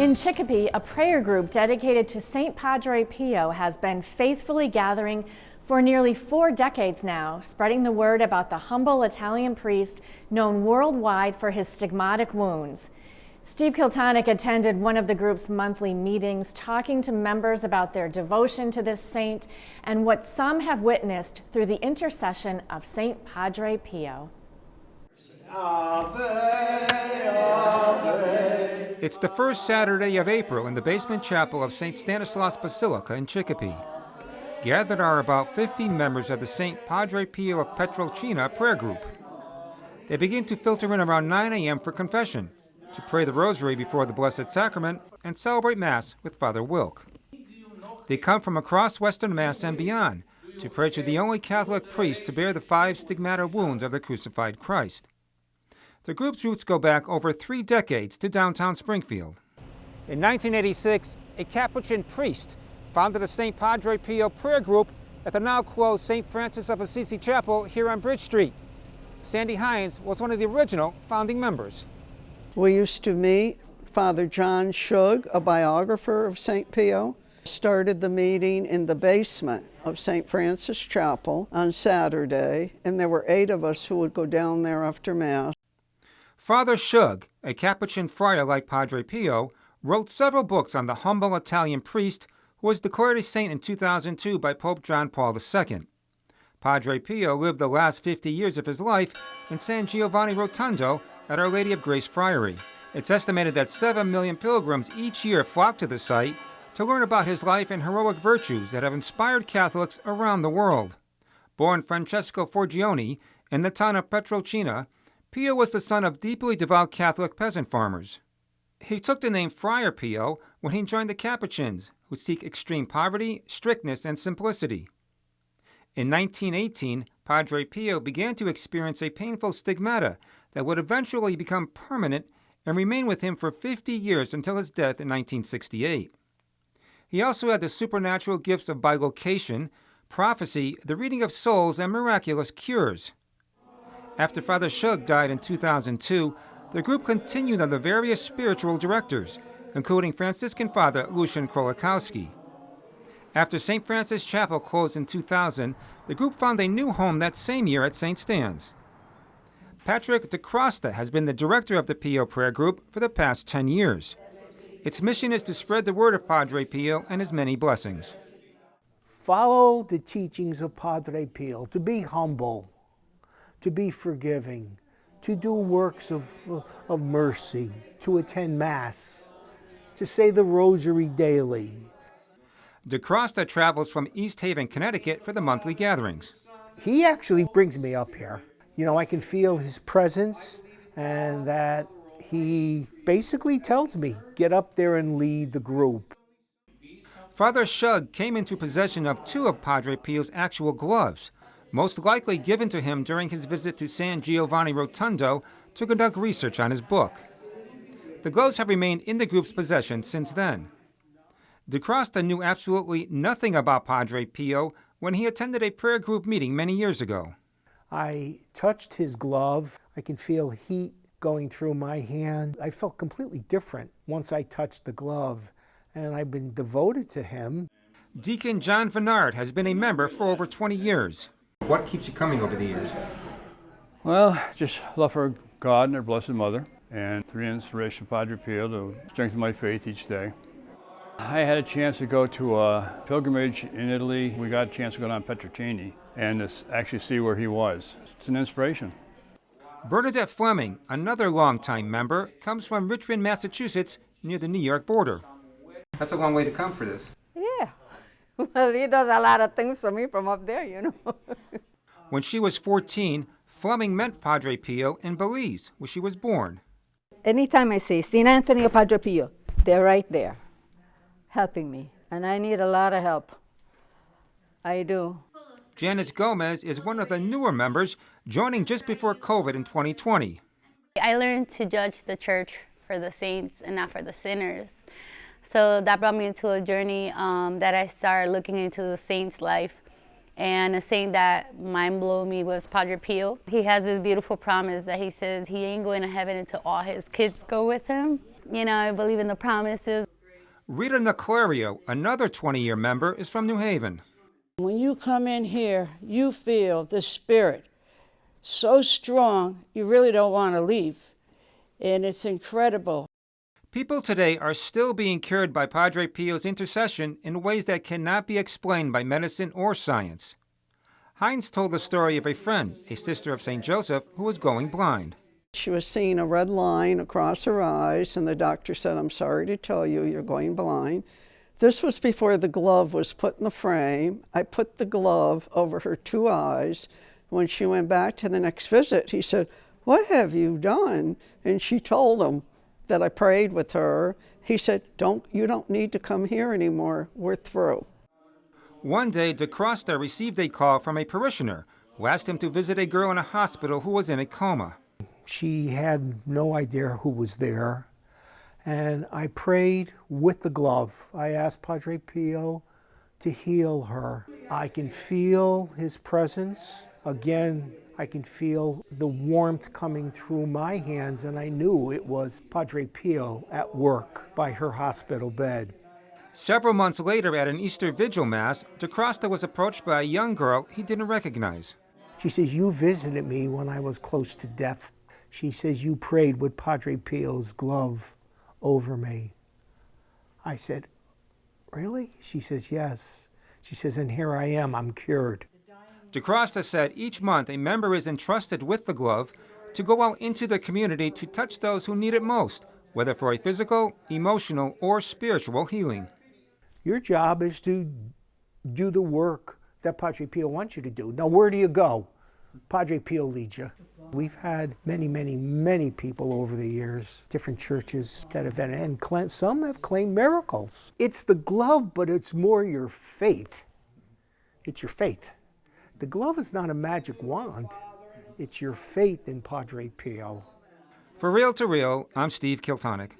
In Chicopee, a prayer group dedicated to St. Padre Pio has been faithfully gathering for nearly 4 decades now, spreading the word about the humble Italian priest known worldwide for his stigmatic wounds. Steve KILTONIC attended one of the group's monthly meetings, talking to members about their devotion to this saint and what some have witnessed through the intercession of St. Padre Pio. It's the first Saturday of April in the basement chapel of St. Stanislaus Basilica in Chicopee. Gathered are about 15 members of the St. Padre Pio of Pietrelcina prayer group. They begin to filter in around 9 a.m. for confession, to pray the rosary before the Blessed Sacrament, and celebrate Mass with Father Wilk. They come from across Western Mass and beyond to pray to the only Catholic priest to bear the 5 stigmatic wounds of the crucified Christ. The group's roots go back over 3 decades to downtown Springfield. In 1986, a Capuchin priest founded a St. Padre Pio prayer group at the now-closed St. Francis of Assisi Chapel here on Bridge Street. Sandy Hines was one of the original founding members. We used to meet. Father John Shug, a biographer of St. Pio, started the meeting in the basement of St. Francis Chapel on Saturday, and there were 8 of us who would go down there after Mass. Father Shug, a Capuchin friar like Padre Pio, wrote several books on the humble Italian priest who was declared a saint in 2002 by Pope John Paul II. Padre Pio lived the last 50 years of his life in San Giovanni Rotondo at Our Lady of Grace Friary. It's estimated that 7 million pilgrims each year flock to the site to learn about his life and heroic virtues that have inspired Catholics around the world. Born Francesco Forgione in the town of Pietrelcina, Pio was the son of deeply devout Catholic peasant farmers. He took the name Friar Pio when he joined the Capuchins, who seek extreme poverty, strictness, and simplicity. In 1918, Padre Pio began to experience a painful stigmata that would eventually become permanent and remain with him for 50 years until his death in 1968. He also had the supernatural gifts of bilocation, prophecy, the reading of souls, and miraculous cures. After Father Shug died in 2002, the group continued under various spiritual directors, including Franciscan Father Lucian Krolikowski. After St. Francis Chapel closed in 2000, the group found a new home that same year at St. Stan's. Patrick DeCrosta has been the director of the Pio Prayer Group for the past 10 years. Its mission is to spread the word of Padre Pio and his many blessings. Follow the teachings of Padre Pio, to be humble, to be forgiving, to do works of mercy, to attend Mass, to say the rosary daily. DeCrosta travels from East Haven, Connecticut for the monthly gatherings. He actually brings me up here. You know, I can feel his presence, and that he basically tells me, get up there and lead the group. Father Shug came into possession of 2 of Padre Pio's actual gloves, most likely given to him during his visit to San Giovanni Rotondo to conduct research on his book. The gloves have remained in the group's possession since then. DeCrosta knew absolutely nothing about Padre Pio when he attended a prayer group meeting many years ago. I touched his glove. I can feel heat going through my hand. I felt completely different once I touched the glove, and I've been devoted to him. Deacon John Vennard has been a member for over 20 years. What keeps you coming over the years? Well, just love for God and our Blessed Mother, and through the inspiration of Padre Pio to strengthen my faith each day. I had a chance to go to a pilgrimage in Italy. We got a chance to go down Pietrelcina and to actually see where he was. It's an inspiration. Bernadette Fleming, another longtime member, comes from Richmond, Massachusetts, near the New York border. That's a long way to come for this. Yeah. Well, he does a lot of things for me from up there, you know. When she was 14, Fleming met Padre Pio in Belize, where she was born. Anytime I say St. Anthony or Padre Pio, they're right there, helping me. And I need a lot of help. I do. Janice Gomez is one of the newer members, joining just before COVID in 2020. I learned to judge the church for the saints and not for the sinners. So that brought me into a journey that I started looking into the saint's life. And a saint that mind blew me was Padre Pio. He has this beautiful promise that he says he ain't going to heaven until all his kids go with him. You know, I believe in the promises. Rita Naclerio, another 20-year member, is from New Haven. When you come in here, you feel the Spirit so strong, you really don't want to leave. And it's incredible. People today are still being cured by Padre Pio's intercession in ways that cannot be explained by medicine or science. Hines told the story of a friend, a sister of St. Joseph, who was going blind. She was seeing a red line across her eyes, and the doctor said, "I'm sorry to tell you, you're going blind." This was before the glove was put in the frame. I put the glove over her 2 eyes. When she went back to the next visit, he said, "What have you done?" And she told him that I prayed with her. He said, you don't need to come here anymore. We're through. One day, DeCrosta received a call from a parishioner who asked him to visit a girl in a hospital who was in a coma. She had no idea who was there, and I prayed with the glove. I asked Padre Pio to heal her. I can feel his presence. Again, I can feel the warmth coming through my hands, and I knew it was Padre Pio at work by her hospital bed. Several months later, at an Easter Vigil Mass, DeCrosta was approached by a young girl he didn't recognize. She says, "You visited me when I was close to death." She says, "You prayed with Padre Pio's glove over me." I said, "Really?" She says, "Yes." She says, "And here I am, I'm cured." DeCrosta said each month a member is entrusted with the glove to go out into the community to touch those who need it most, whether for a physical, emotional, or spiritual healing. Your job is to do the work that Padre Pio wants you to do. Now, where do you go? Padre Pio leads you. We've had many people over the years, different churches that have been, and some have claimed miracles. It's the glove, but it's more your faith. It's your faith. The glove is not a magic wand. It's your faith in Padre Pio. For Real to Real, I'm Steve KILTONIC.